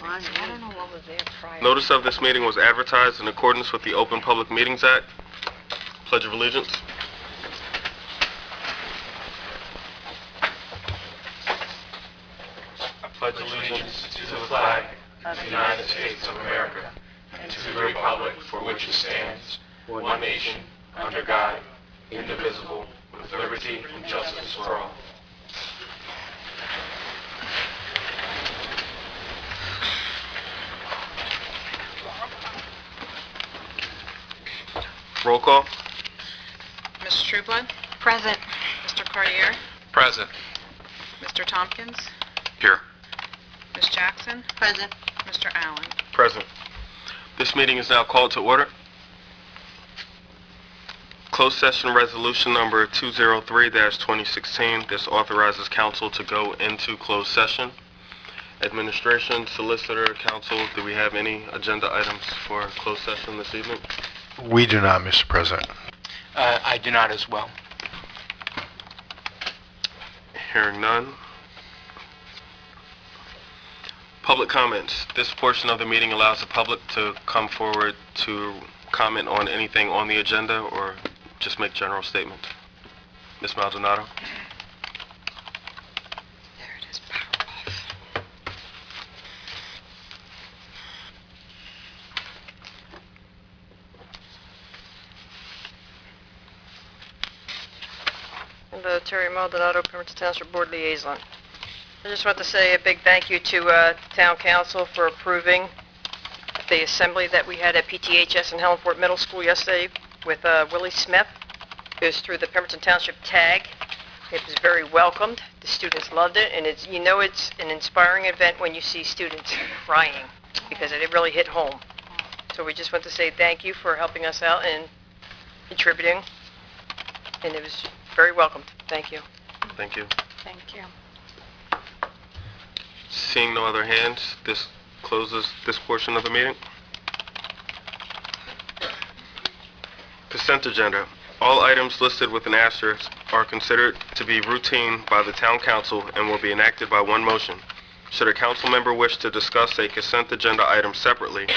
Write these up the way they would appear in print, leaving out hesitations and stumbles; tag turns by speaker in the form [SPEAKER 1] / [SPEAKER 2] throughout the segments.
[SPEAKER 1] I don't know what was there prior.
[SPEAKER 2] Notice of this meeting was advertised in accordance with the Open Public Meetings Act. Pledge of Allegiance. I pledge allegiance to the flag of the United States of America and to the republic for which it stands, one nation, under God, indivisible, with liberty and justice for all. Roll call.
[SPEAKER 3] Mr. Trueblood?
[SPEAKER 1] Present.
[SPEAKER 3] Mr. Cartier?
[SPEAKER 2] Present.
[SPEAKER 3] Mr. Tompkins?
[SPEAKER 2] Here.
[SPEAKER 3] Ms. Jackson?
[SPEAKER 1] Present.
[SPEAKER 3] Mr. Allen?
[SPEAKER 2] Present. This meeting is now called to order. Closed session resolution number 203-2016. This authorizes council to go into closed session. Administration, solicitor, council, do we have any agenda items for closed session this evening?
[SPEAKER 4] We do not, Mr. President.
[SPEAKER 5] I do not as well.
[SPEAKER 2] Hearing none. Public comments. This portion of the meeting allows the public to come forward to comment on anything on the agenda or just make general statements. Ms. Maldonado.
[SPEAKER 1] There it is, power off.
[SPEAKER 6] And Terry Maldonado, Pemberton Township Board Liaison. I just want to say a big thank you to Town Council for approving the assembly that we had at PTHS in Hellenport Middle School yesterday with Willie Smith. It was through the Pemberton Township tag. It was very welcomed. The students loved it, and it's an inspiring event when you see students crying because it really hit home. So we just want to say thank you for helping us out and contributing, and it was very welcomed. Thank you.
[SPEAKER 2] Thank you.
[SPEAKER 1] Thank you.
[SPEAKER 2] Seeing no other hands, this closes this portion of the meeting. Consent agenda. All items listed with an asterisk are considered to be routine by the Town Council and will be enacted by one motion. Should a council member wish to discuss a consent agenda item separately,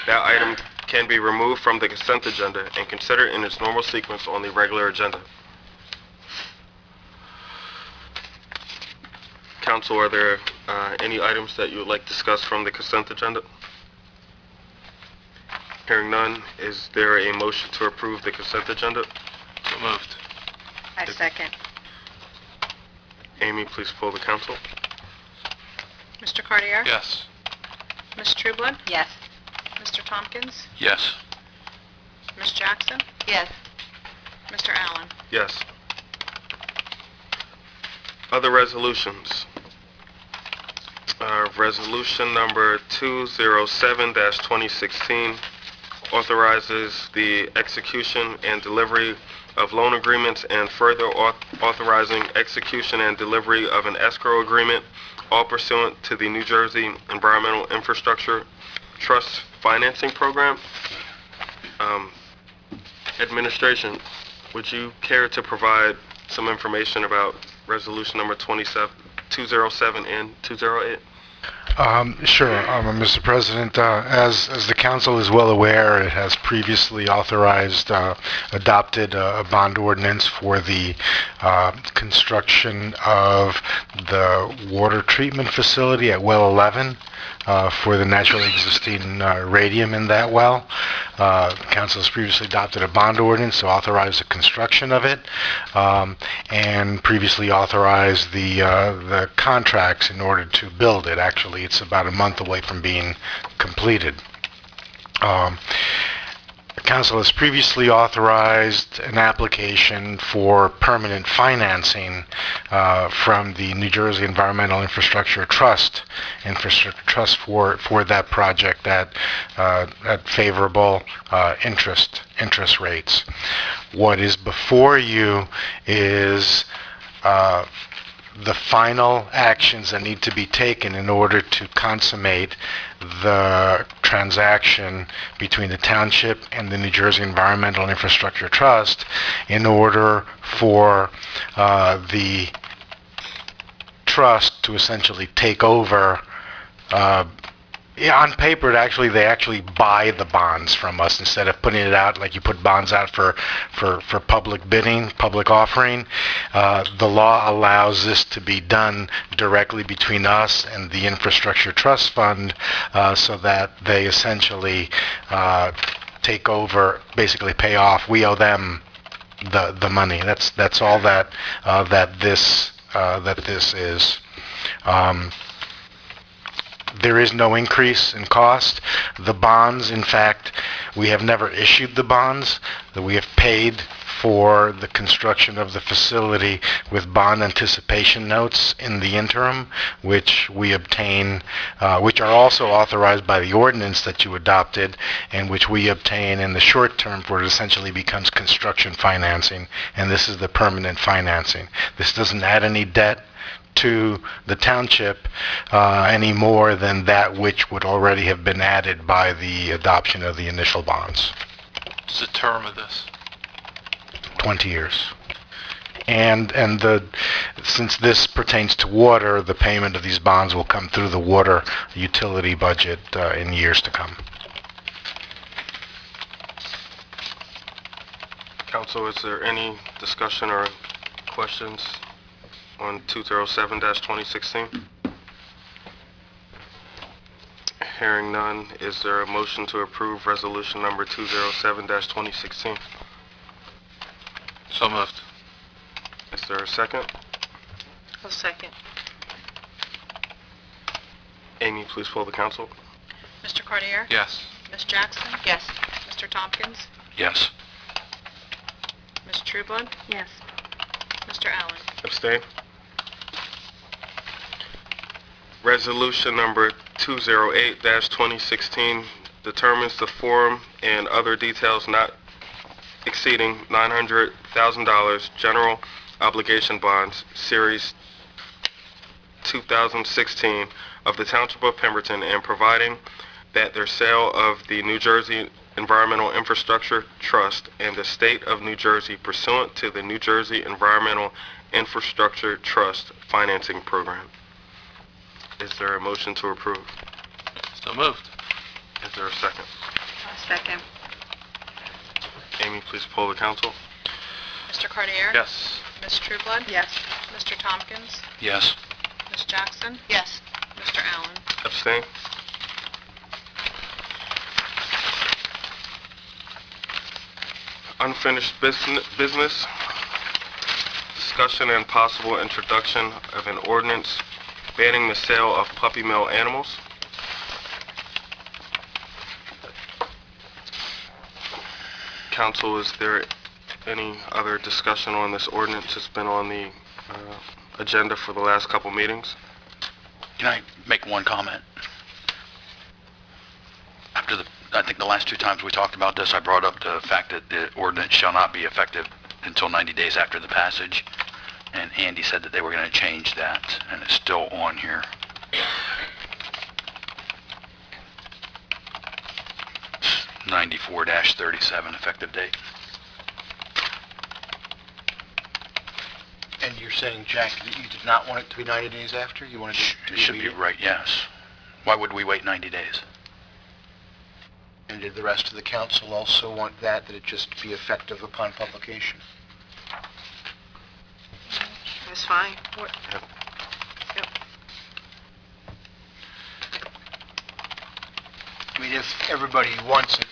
[SPEAKER 2] that item can be removed from the consent agenda and considered in its normal sequence on the regular agenda. Council, are there any items that you would like to discuss from the consent agenda? Hearing none, is there a motion to approve the consent agenda? So moved.
[SPEAKER 1] I second.
[SPEAKER 2] Amy, please poll the council.
[SPEAKER 3] Mr. Cartier?
[SPEAKER 2] Yes.
[SPEAKER 3] Ms. Trueblood?
[SPEAKER 1] Yes.
[SPEAKER 3] Mr. Tompkins?
[SPEAKER 2] Yes.
[SPEAKER 3] Ms. Jackson?
[SPEAKER 1] Yes.
[SPEAKER 3] Mr. Allen?
[SPEAKER 2] Yes. Other resolutions. Resolution number 207-2016 authorizes the execution and delivery of loan agreements and further authorizing execution and delivery of an escrow agreement, all pursuant to the New Jersey Environmental Infrastructure Trust Financing Program. Administration, would you care to provide some information about resolution number 207 and 208?
[SPEAKER 4] Sure, Mr. President. As the council is well aware, it has previously adopted a bond ordinance for the construction of the water treatment facility at well 11 for the naturally existing radium in that well. Council has previously adopted a bond ordinance to authorize the construction of it, and previously authorized the contracts in order to build it. Actually, it's about a month away from being completed. The Council has previously authorized an application for permanent financing from the New Jersey Environmental Infrastructure Trust for that project at favorable interest rates. What is before you is the final actions that need to be taken in order to consummate the transaction between the township and the New Jersey Environmental Infrastructure Trust in order for the trust to essentially take over Yeah, on paper, they actually buy the bonds from us instead of putting it out like you put bonds out for public bidding, public offering. The law allows this to be done directly between us and the Infrastructure Trust Fund, so that they essentially take over, basically pay off. We owe them the money. That's all that this is. There is no increase in cost. The bonds, in fact, we have never issued the bonds. We have paid for the construction of the facility with bond anticipation notes in the interim, which we obtain, which are also authorized by the ordinance that you adopted, and which we obtain in the short term, where it essentially becomes construction financing, and this is the permanent financing. This doesn't add any debt to the township any more than that which would already have been added by the adoption of the initial bonds.
[SPEAKER 7] What's the term of this?
[SPEAKER 4] 20 years. And since this pertains to water, the payment of these bonds will come through the water utility budget in years to come.
[SPEAKER 2] Council, is there any discussion or questions on 207-2016? Hearing none, is there a motion to approve resolution number 207-2016?
[SPEAKER 7] So moved.
[SPEAKER 2] Is there a second?
[SPEAKER 3] I'll second.
[SPEAKER 2] Amy, please poll the council.
[SPEAKER 3] Mr. Cartier?
[SPEAKER 7] Yes.
[SPEAKER 3] Ms. Jackson?
[SPEAKER 1] Yes.
[SPEAKER 3] Mr. Tompkins?
[SPEAKER 5] Yes.
[SPEAKER 3] Ms. Trueblood?
[SPEAKER 1] Yes.
[SPEAKER 3] Mr. Allen?
[SPEAKER 2] Abstain. Resolution number 208-2016 determines the form and other details not exceeding $900,000 general obligation bonds, Series 2016 of the Township of Pemberton, and providing that their sale of the New Jersey Environmental Infrastructure Trust and the State of New Jersey pursuant to the New Jersey Environmental Infrastructure Trust financing program. Is there a motion to approve?
[SPEAKER 7] So moved.
[SPEAKER 2] Is there a second?
[SPEAKER 1] Second.
[SPEAKER 2] Amy, please poll the council.
[SPEAKER 3] Mr. Cartier?
[SPEAKER 7] Yes.
[SPEAKER 3] Ms. Trueblood?
[SPEAKER 1] Yes.
[SPEAKER 3] Mr. Tompkins?
[SPEAKER 5] Yes.
[SPEAKER 3] Ms. Jackson?
[SPEAKER 1] Yes.
[SPEAKER 3] Mr. Allen?
[SPEAKER 2] Abstain. Unfinished business. Discussion and possible introduction of an ordinance banning the sale of puppy mill animals. Council, is there any other discussion on this ordinance? It's been on the agenda for the last couple meetings.
[SPEAKER 5] Can I make one comment? I think the last two times we talked about this, I brought up the fact that the ordinance shall not be effective until 90 days after the passage. And Andy said that they were going to change that, and it's still on here. It's 94-37 effective date.
[SPEAKER 8] And you're saying, Jack, that you did not want it to be 90 days after? You wanted it to
[SPEAKER 5] It should be right, yes. Why would we wait 90 days?
[SPEAKER 8] And did the rest of the council also want that it just be effective upon publication?
[SPEAKER 1] That's fine.
[SPEAKER 8] I mean, if everybody wants it,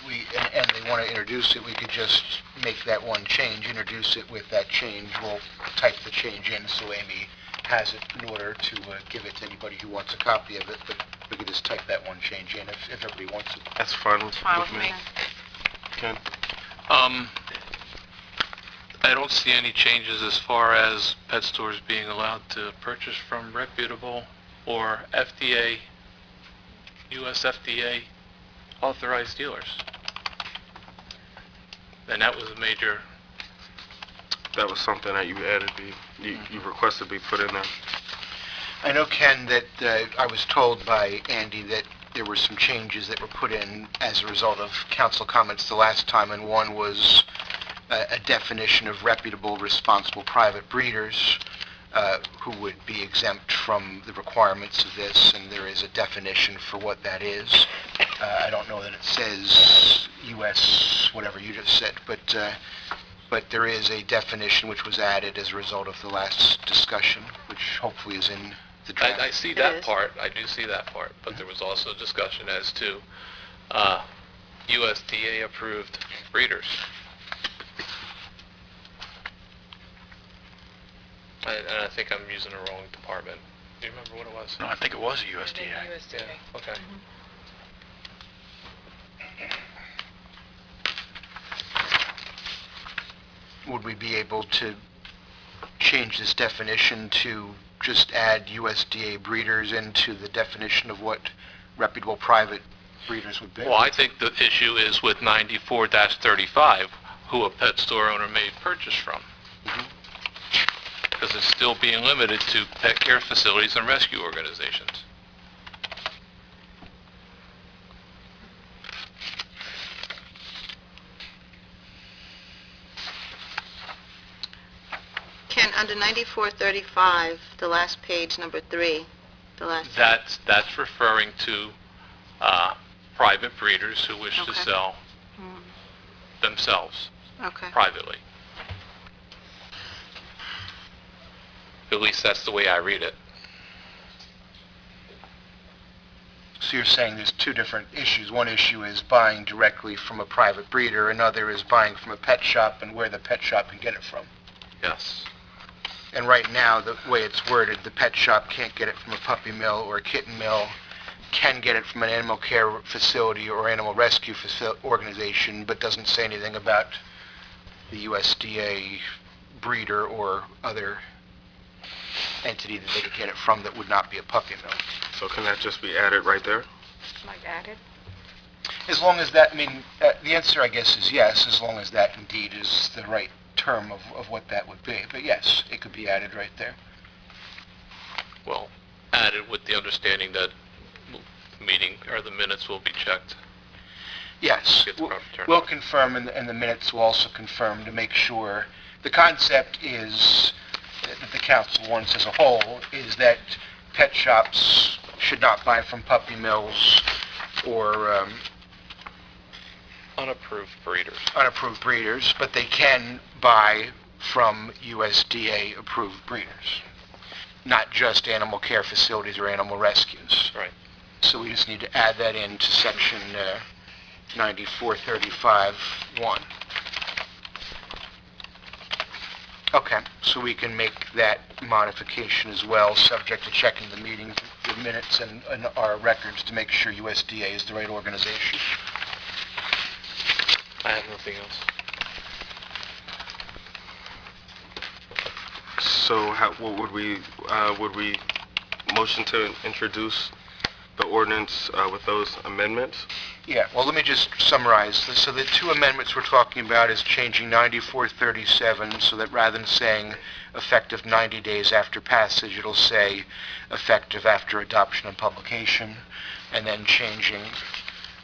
[SPEAKER 8] and they want to introduce it, we could just make that one change, introduce it with that change. We'll type the change in so Amy has it in order to give it to anybody who wants a copy of it, but we could just type that one change in if everybody wants it.
[SPEAKER 2] That's fine
[SPEAKER 1] Fine with me.
[SPEAKER 2] Ken?
[SPEAKER 7] I don't see any changes as far as pet stores being allowed to purchase from reputable or FDA, US FDA authorized dealers. And that was a major...
[SPEAKER 2] That was something that you added, you requested be put in there.
[SPEAKER 8] I know, Ken, that I was told by Andy that there were some changes that were put in as a result of council comments the last time, and one was a definition of reputable, responsible private breeders, who would be exempt from the requirements of this, and there is a definition for what that is. I don't know that it says U.S., whatever you just said, but there is a definition which was added as a result of the last discussion, which hopefully is in the draft.
[SPEAKER 7] I see
[SPEAKER 6] It
[SPEAKER 7] that
[SPEAKER 6] is.
[SPEAKER 7] part, I do see that part, but there was also discussion as to USDA-approved breeders. And I think I'm using the wrong department. Do you remember what it was?
[SPEAKER 5] No, I think it was a USDA.
[SPEAKER 7] Yeah, okay.
[SPEAKER 8] Would we be able to change this definition to just add USDA breeders into the definition of what reputable private breeders would be?
[SPEAKER 7] Well, I think the issue is with 94-35, who a pet store owner may purchase from. Because it's still being limited to pet care facilities and rescue organizations.
[SPEAKER 1] Ken, under 9435, the last page, number 3, the last...
[SPEAKER 7] That's referring to private breeders who wish to
[SPEAKER 1] Okay.
[SPEAKER 7] sell
[SPEAKER 1] Hmm,
[SPEAKER 7] themselves
[SPEAKER 1] Okay.
[SPEAKER 7] privately. At least that's the way I read it.
[SPEAKER 8] So you're saying there's two different issues. One issue is buying directly from a private breeder, another is buying from a pet shop and where the pet shop can get it from.
[SPEAKER 7] Yes.
[SPEAKER 8] And right now, the way it's worded, the pet shop can't get it from a puppy mill or a kitten mill, can get it from an animal care facility or animal rescue organization, but doesn't say anything about the USDA breeder or other entity that they could get it from that would not be a puppy mill.
[SPEAKER 2] So can that just be added right there?
[SPEAKER 1] Like added?
[SPEAKER 8] As long as that, I mean, the answer, I guess, is yes, as long as that indeed is the right term of what that would be. But yes, it could be added right there.
[SPEAKER 7] Well, added with the understanding that meeting or the minutes will be checked.
[SPEAKER 8] Yes,
[SPEAKER 7] Get the proper turn.
[SPEAKER 8] we'll confirm, and the minutes will also confirm to make sure. The concept is, that the council wants as a whole, is that pet shops should not buy from puppy mills or
[SPEAKER 7] Unapproved breeders.
[SPEAKER 8] unapproved breeders, but they can buy from USDA-approved breeders, not just animal care facilities or animal rescues.
[SPEAKER 7] Right.
[SPEAKER 8] So we just need to add that into section 9435-1. Okay, so we can make that modification as well, subject to checking the minutes and our records to make sure USDA is the right organization.
[SPEAKER 7] I have nothing else.
[SPEAKER 2] So what would we motion to introduce the ordinance with those amendments?
[SPEAKER 8] Yeah, well, let me just summarize. So the two amendments we're talking about is changing 9437 so that rather than saying effective 90 days after passage, it'll say effective after adoption and publication, and then changing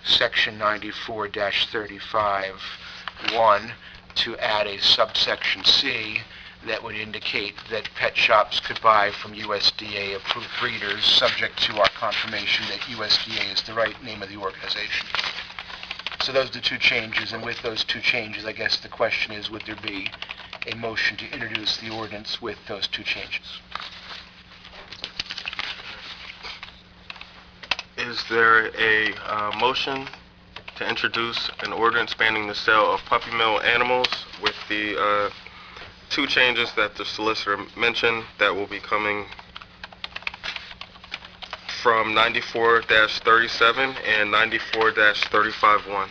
[SPEAKER 8] section 94-35-1 to add a subsection C that would indicate that pet shops could buy from USDA-approved breeders, subject to our confirmation that USDA is the right name of the organization. So those are the two changes, and with those two changes, I guess the question is, would there be a motion to introduce the ordinance with those two changes?
[SPEAKER 2] Is there a motion to introduce an ordinance banning the sale of puppy mill animals with the two changes that the solicitor mentioned that will be coming from 94-37 and 94-35-1?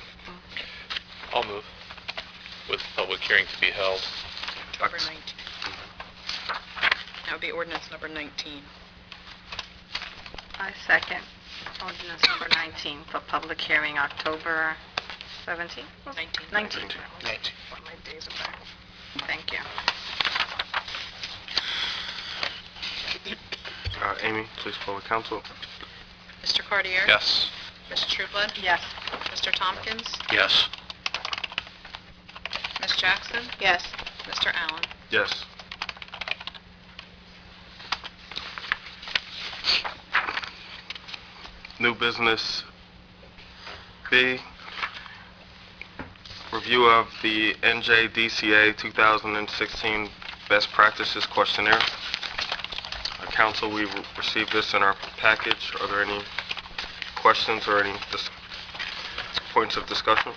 [SPEAKER 7] I'll move with public hearing to be held.
[SPEAKER 3] Number 19. That would be ordinance number 19.
[SPEAKER 1] I second ordinance number 19 for public hearing October 17th?
[SPEAKER 3] 19.
[SPEAKER 1] 19.
[SPEAKER 8] 19.
[SPEAKER 1] My days are back. Thank you.
[SPEAKER 2] Amy, please poll the council.
[SPEAKER 3] Mr. Cartier?
[SPEAKER 7] Yes.
[SPEAKER 3] Ms. Trueblood?
[SPEAKER 1] Yes.
[SPEAKER 3] Mr. Tompkins?
[SPEAKER 5] Yes.
[SPEAKER 3] Ms. Jackson?
[SPEAKER 1] Yes.
[SPEAKER 3] Mr. Allen?
[SPEAKER 2] Yes. New business B, review of the NJDCA 2016 Best Practices Questionnaire. Council, we received this in our package. Are there any questions or any points of discussion?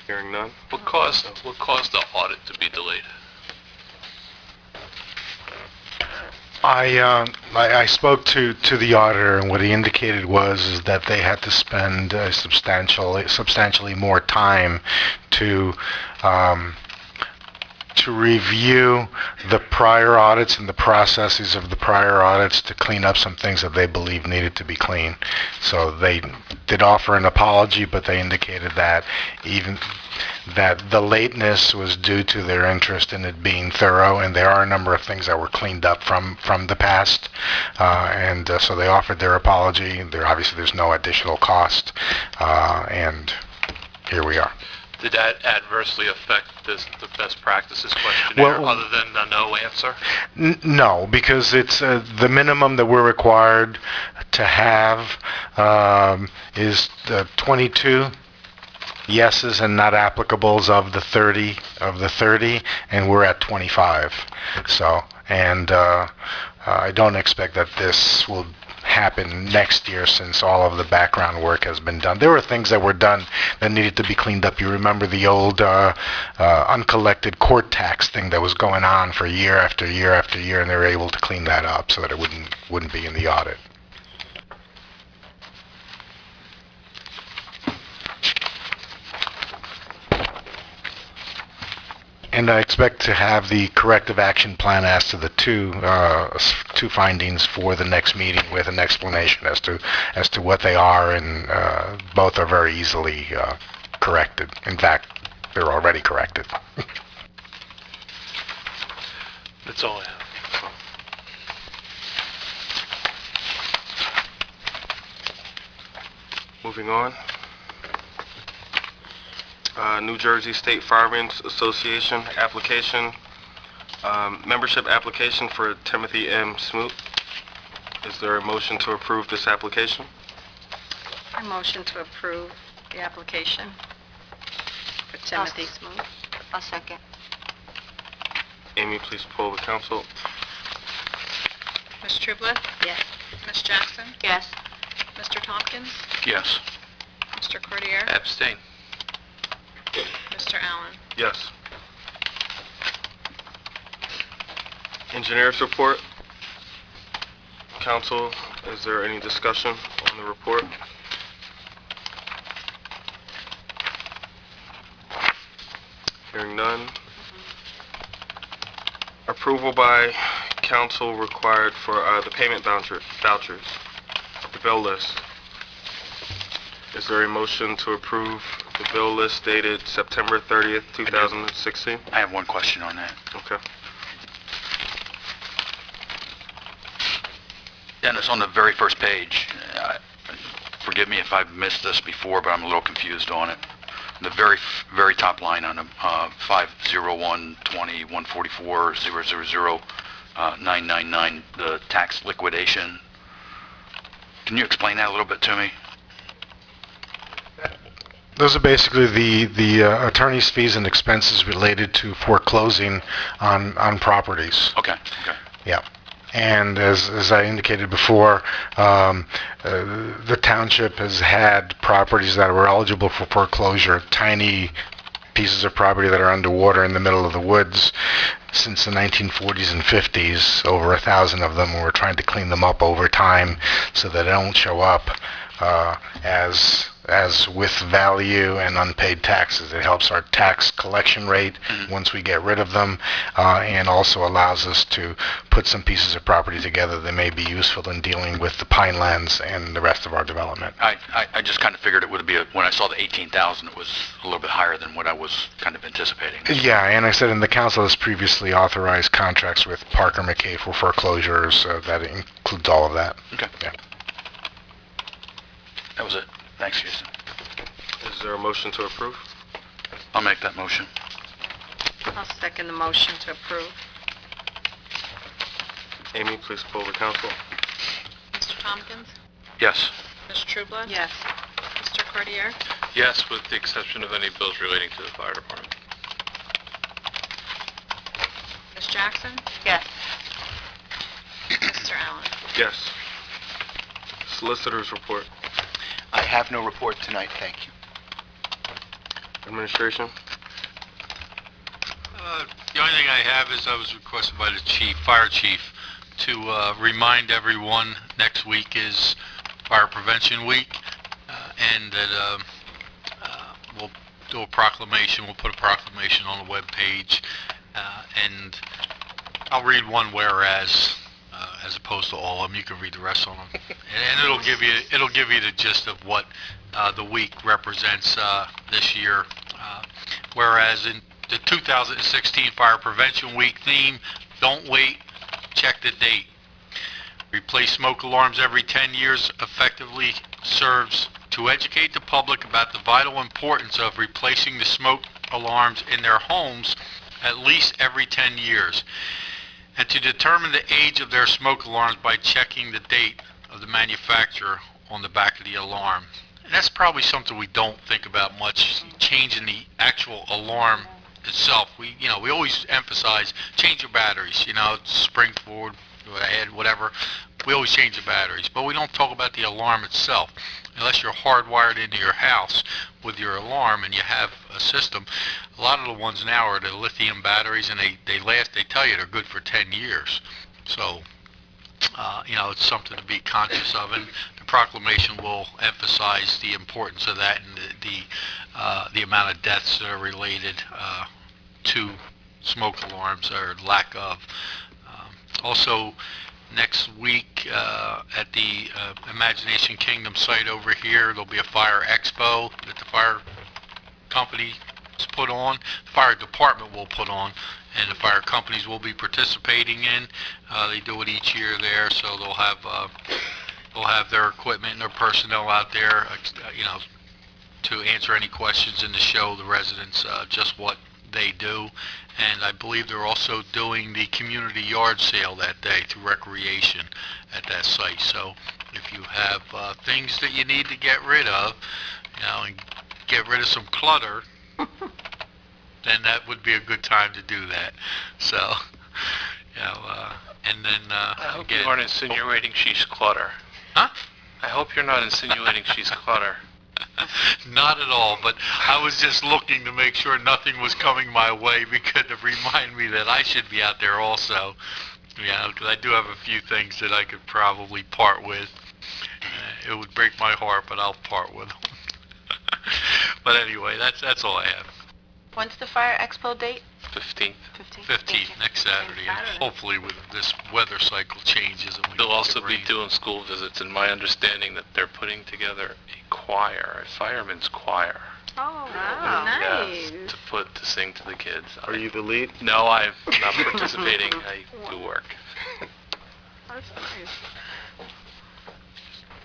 [SPEAKER 2] Hearing none.
[SPEAKER 7] What caused the audit to be delayed?
[SPEAKER 4] I spoke to the auditor, and what he indicated is that they had to spend substantially more time to review the prior audits and the processes of the prior audits to clean up some things that they believe needed to be cleaned. So they did offer an apology, but they indicated that that the lateness was due to their interest in it being thorough, and there are a number of things that were cleaned up from the past, and so they offered their apology. There's no additional cost, and here we are.
[SPEAKER 7] Did that adversely affect the best practices questionnaire,
[SPEAKER 4] Well,
[SPEAKER 7] other than the no answer?
[SPEAKER 4] No, because it's the minimum that we're required to have is 22 yeses and not applicables of the 30, and we're at 25. So, and I don't expect that this will happen next year, since all of the background work has been done. There were things that were done that needed to be cleaned up. You remember the old uncollected court tax thing that was going on for year after year after year, and they were able to clean that up so that it wouldn't be in the audit. And I expect to have the corrective action plan as to the two findings for the next meeting, with an explanation as to what they are, and both are very easily corrected. In fact, they're already corrected.
[SPEAKER 7] That's all I have.
[SPEAKER 2] Moving on. New Jersey State Firemen's Association application, membership application for Timothy M. Smoot. Is there a motion to approve this application?
[SPEAKER 1] I motion to approve the application for Timothy Smoot.
[SPEAKER 9] I'll second.
[SPEAKER 2] Amy, please poll the council.
[SPEAKER 3] Ms. Trueblood?
[SPEAKER 1] Yes.
[SPEAKER 3] Ms. Jackson?
[SPEAKER 9] Yes.
[SPEAKER 3] Mr. Tompkins?
[SPEAKER 5] Yes.
[SPEAKER 3] Mr. Cordier?
[SPEAKER 7] Abstain.
[SPEAKER 3] Mr. Allen?
[SPEAKER 2] Yes. Engineers report. Council, is there any discussion on the report? Hearing none. Approval by council required for the payment vouchers, the bill list. Is there a motion to approve the bill list dated September 30th, 2016?
[SPEAKER 5] I have one question on that.
[SPEAKER 2] Okay.
[SPEAKER 5] Dennis, on the very first page, forgive me if I've missed this before, but I'm a little confused on it. The very top line on 501-20-144-000-999, the tax liquidation. Can you explain that a little bit to me?
[SPEAKER 4] Those are basically the attorney's fees and expenses related to foreclosing on properties.
[SPEAKER 5] Okay.
[SPEAKER 4] Yeah. And as I indicated before, the township has had properties that were eligible for foreclosure, tiny pieces of property that are underwater in the middle of the woods, since the 1940s and 50s, over 1,000 of them. We're trying to clean them up over time so that they don't show up as with value and unpaid taxes. It helps our tax collection rate once we get rid of them, and also allows us to put some pieces of property together that may be useful in dealing with the Pinelands and the rest of our development.
[SPEAKER 5] I just kind of figured it would be, when I saw the 18,000, it was a little bit higher than what I was kind of anticipating.
[SPEAKER 4] Yeah, and I said, and the council has previously authorized contracts with Parker McKay for foreclosures. That includes all of that.
[SPEAKER 5] Okay.
[SPEAKER 4] Yeah.
[SPEAKER 5] That was it. Thanks, Jason.
[SPEAKER 2] Is there a motion to approve?
[SPEAKER 5] I'll make that motion.
[SPEAKER 1] I'll second the motion to approve.
[SPEAKER 2] Amy, please poll the council.
[SPEAKER 3] Mr. Tompkins?
[SPEAKER 5] Yes.
[SPEAKER 3] Ms. Trueblood?
[SPEAKER 1] Yes.
[SPEAKER 3] Mr. Cordier?
[SPEAKER 7] Yes, with the exception of any bills relating to the fire department.
[SPEAKER 3] Ms. Jackson?
[SPEAKER 1] Yes.
[SPEAKER 3] Mr. Allen?
[SPEAKER 2] Yes. Solicitors report.
[SPEAKER 8] I have no report tonight, thank you.
[SPEAKER 2] Administration.
[SPEAKER 9] The only thing I have is I was requested by the fire chief, to remind everyone next week is Fire Prevention Week, and that we'll do a proclamation. We'll put a proclamation on the webpage, and I'll read one whereas, as opposed to all of them. You can read the rest on them, and it'll give you the gist of what the week represents this year. Whereas in the 2016 Fire Prevention Week theme, don't wait, check the date. Replace smoke alarms every 10 years effectively serves to educate the public about the vital importance of replacing the smoke alarms in their homes at least every 10 years, and to determine the age of their smoke alarms by checking the date of the manufacturer on the back of the alarm. And that's probably something we don't think about much, changing the actual alarm itself. We always emphasize change your batteries, spring forward, ahead, whatever. We always change the batteries, but we don't talk about the alarm itself. Unless you're hardwired into your house with your alarm and you have a system, a lot of the ones now are the lithium batteries, and they last, they tell you they're good for 10 years. So, it's something to be conscious of, and the proclamation will emphasize the importance of that and the amount of deaths that are related to smoke alarms or lack of. Also, next week at the Imagination Kingdom site over here, there'll be a fire expo that the fire company put on, the fire department will put on, and the fire companies will be participating in. They do it each year there, so they'll have their equipment and their personnel out there, to answer any questions and to show the residents just what they do. And I believe they're also doing the community yard sale that day through recreation at that site. So if you have things that you need to get rid of, and get rid of some clutter, then that would be a good time to do that. So, and then
[SPEAKER 7] I hope you
[SPEAKER 9] again,
[SPEAKER 7] aren't insinuating she's clutter.
[SPEAKER 9] Huh?
[SPEAKER 7] I hope you're not insinuating she's clutter.
[SPEAKER 9] Not at all, but I was just looking to make sure nothing was coming my way, because to remind me that I should be out there also. Because I do have a few things that I could probably part with. It would break my heart, but I'll part with them. But anyway, that's all I have.
[SPEAKER 1] When's the fire expo date?
[SPEAKER 7] 15th.
[SPEAKER 9] 15th, next Saturday, and hopefully with this weather cycle changes. And
[SPEAKER 7] They'll also be doing school visits, and my understanding that they're putting together a choir, a fireman's choir.
[SPEAKER 1] Oh, wow. Nice.
[SPEAKER 7] Yes, to sing to the kids.
[SPEAKER 2] Are you the lead?
[SPEAKER 7] No, I'm not participating. I do work.
[SPEAKER 1] That's nice.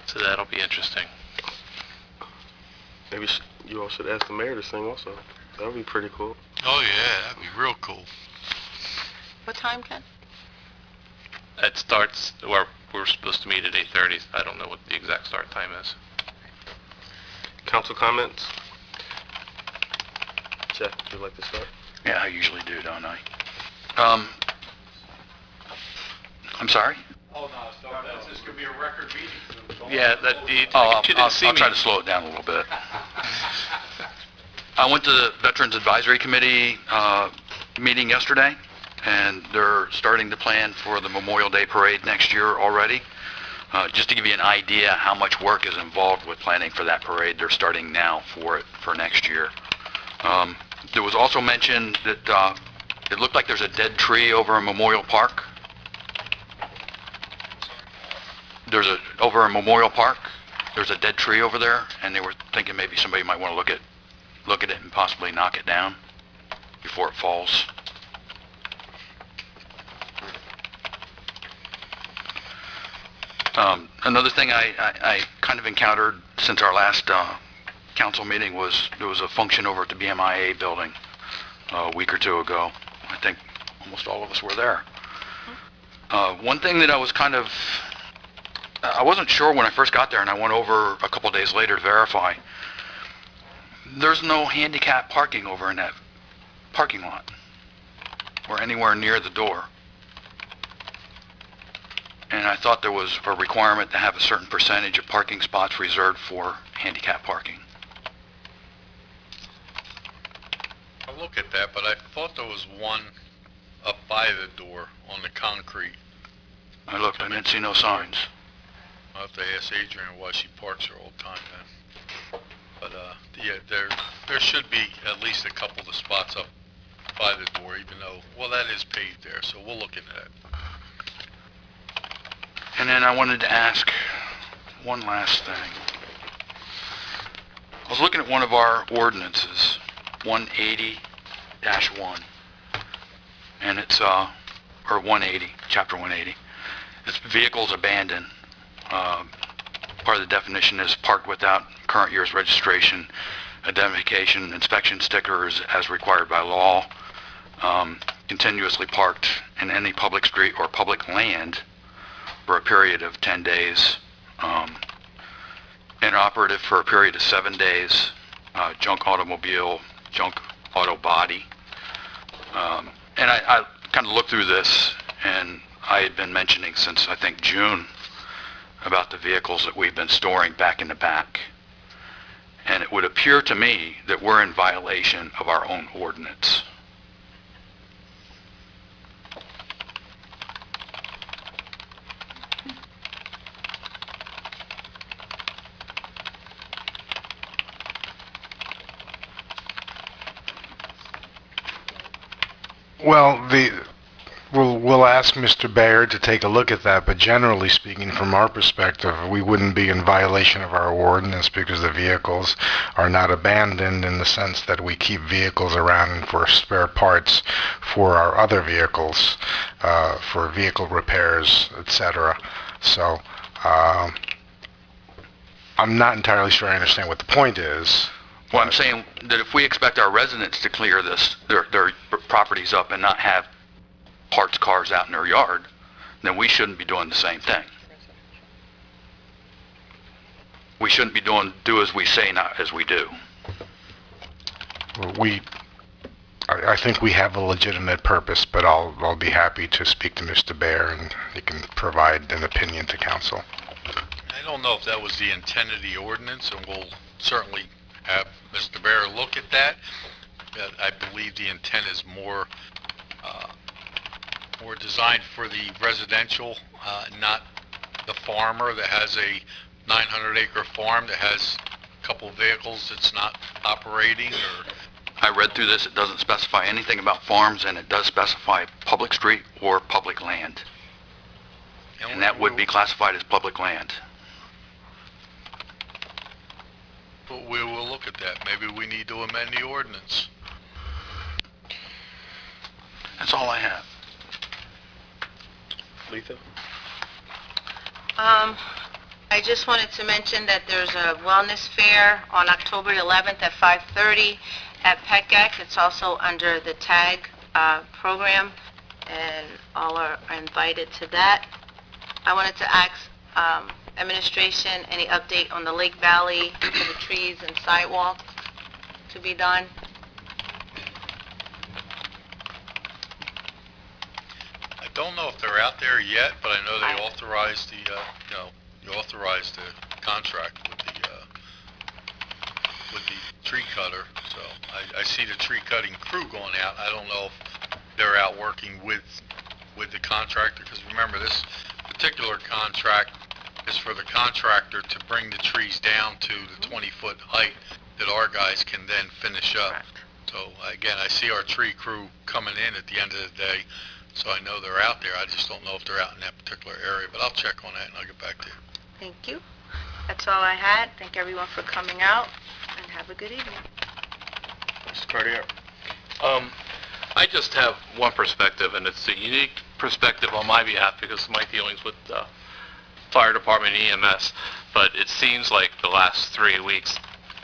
[SPEAKER 7] So that'll be interesting.
[SPEAKER 2] Maybe you all should ask the mayor to sing also. That would be pretty cool.
[SPEAKER 9] Oh yeah, that'd be real cool.
[SPEAKER 1] What time, Ken?
[SPEAKER 7] It starts, or we're supposed to meet at 8:30. I don't know what the exact start time is.
[SPEAKER 2] Council comments? Jeff, would you like to start?
[SPEAKER 5] Yeah, I usually do, don't I? I'm sorry?
[SPEAKER 9] Oh no, this is gonna be a record meeting.
[SPEAKER 7] Yeah,
[SPEAKER 5] I'll
[SPEAKER 7] you didn't see me.
[SPEAKER 5] try to slow it down a little bit. I went to the Veterans Advisory Committee meeting yesterday, and they're starting to plan for the Memorial Day Parade next year already. Just to give you an idea how much work is involved with planning for that parade, they're starting now for it for next year. There was also mentioned that it looked like there's a dead tree over in Memorial Park. Over in Memorial Park, there's a dead tree over there, and they were thinking maybe somebody might want to look at it and possibly knock it down before it falls. Another thing I kind of encountered since our last council meeting was there was a function over at the BMIA building a week or two ago. I think almost all of us were there. One thing that I was I wasn't sure when I first got there, and I went over a couple days later to verify. There's no handicap parking over in that parking lot or anywhere near the door. And I thought there was a requirement to have a certain percentage of parking spots reserved for handicap parking.
[SPEAKER 9] I'll look at that, but I thought there was one up by the door on the concrete.
[SPEAKER 5] I looked, I didn't see no signs.
[SPEAKER 9] I'll have to ask Adrian why she parks there all the time then. But, yeah, there should be at least a couple of spots up by the door, even though, well, that is paved there, so we'll look into that.
[SPEAKER 5] And then I wanted to ask one last thing. I was looking at one of our ordinances, 180-1, and it's, or 180, chapter 180. It's vehicles abandoned. Part of the definition is parked without current year's registration, identification, inspection stickers as required by law, continuously parked in any public street or public land for a period of 10 days, inoperative for a period of 7 days, junk automobile, junk auto body. And I kind of looked through this, and I had been mentioning since I think June about the vehicles that we've been storing back in the back. And it would appear to me that we're in violation of our own ordinance.
[SPEAKER 4] Well, we'll ask Mr. Bayer to take a look at that, but generally speaking, from our perspective, we wouldn't be in violation of our ordinance because the vehicles are not abandoned in the sense that we keep vehicles around for spare parts for our other vehicles, for vehicle repairs, etc. So, I'm not entirely sure I understand what the point is.
[SPEAKER 5] Well, I'm saying that if we expect our residents to clear their properties up and not have parts cars out in their yard, then we shouldn't be doing the same thing. We shouldn't be do as we say, not as we do.
[SPEAKER 4] I think we have a legitimate purpose, but I'll be happy to speak to Mr. Bayer and he can provide an opinion to council.
[SPEAKER 9] I don't know if that was the intent of the ordinance, and we'll certainly have Mr. Bayer look at that. But I believe the intent is more designed for the residential, not the farmer that has a 900-acre farm that has a couple vehicles that's not operating. Or
[SPEAKER 5] I read through this, it doesn't specify anything about farms, and it does specify public street or public land. And that would be classified as public land.
[SPEAKER 9] But we will look at that. Maybe we need to amend the ordinance.
[SPEAKER 5] That's all I have.
[SPEAKER 2] Letha?
[SPEAKER 10] I just wanted to mention that there's a wellness fair on October 11th at 5:30 at PECAC. It's also under the TAG program, and all are invited to that. I wanted to ask administration any update on the Lake Valley for the trees and sidewalks to be done.
[SPEAKER 9] I don't know if they're out there yet, but I know they authorized the, you authorized the contract with the tree cutter. So I see the tree cutting crew going out. I don't know if they're out working with the contractor, because remember, this particular contract is for the contractor to bring the trees down to the 20-foot height that our guys can then finish up.
[SPEAKER 10] Correct.
[SPEAKER 9] So again, I see our tree crew coming in at the end of the day, so I know they're out there. I just don't know if they're out in that particular area, but I'll check on that and I'll get back to you.
[SPEAKER 10] Thank you. That's all I had. Thank everyone for coming out, and have a good evening.
[SPEAKER 2] Mr. Cartier?
[SPEAKER 7] I just have one perspective, and it's a unique perspective on my behalf because of my dealings with fire department and EMS. But it seems like the last 3 weeks,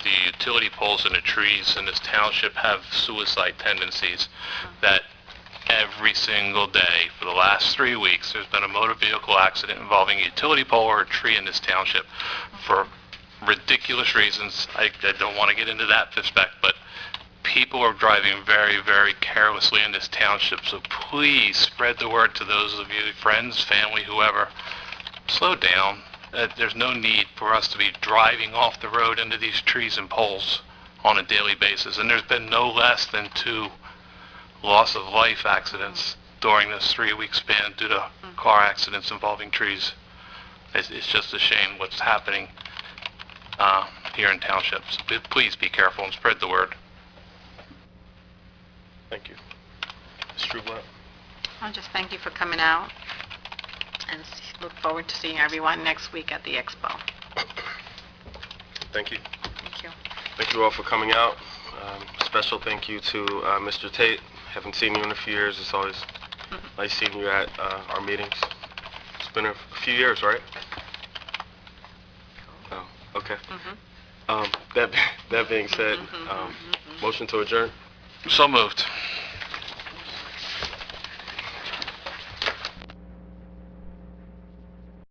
[SPEAKER 7] the utility poles and the trees in this township have suicide tendencies. That every single day for the last 3 weeks, there's been a motor vehicle accident involving a utility pole or a tree in this township for ridiculous reasons. I don't want to get into that aspect, but people are driving very, very carelessly in this township, so please spread the word to those of you, friends, family, whoever. Slow down. There's no need for us to be driving off the road into these trees and poles on a daily basis, and there's been no less than 2 loss of life accidents during this 3-week span due to car accidents involving trees. It's just a shame what's happening here in townships. Please be careful and spread the word.
[SPEAKER 2] Thank you. Ms. Trueblood?
[SPEAKER 1] I'll just thank you for coming out, and look forward to seeing everyone next week at the expo.
[SPEAKER 2] Thank you.
[SPEAKER 1] Thank you.
[SPEAKER 2] Thank you all for coming out. Special thank you to Mr. Tate. Haven't seen you in a few years. It's always nice seeing you at our meetings. It's been a few years, right? Oh, okay. That being said, motion to adjourn.
[SPEAKER 7] So moved.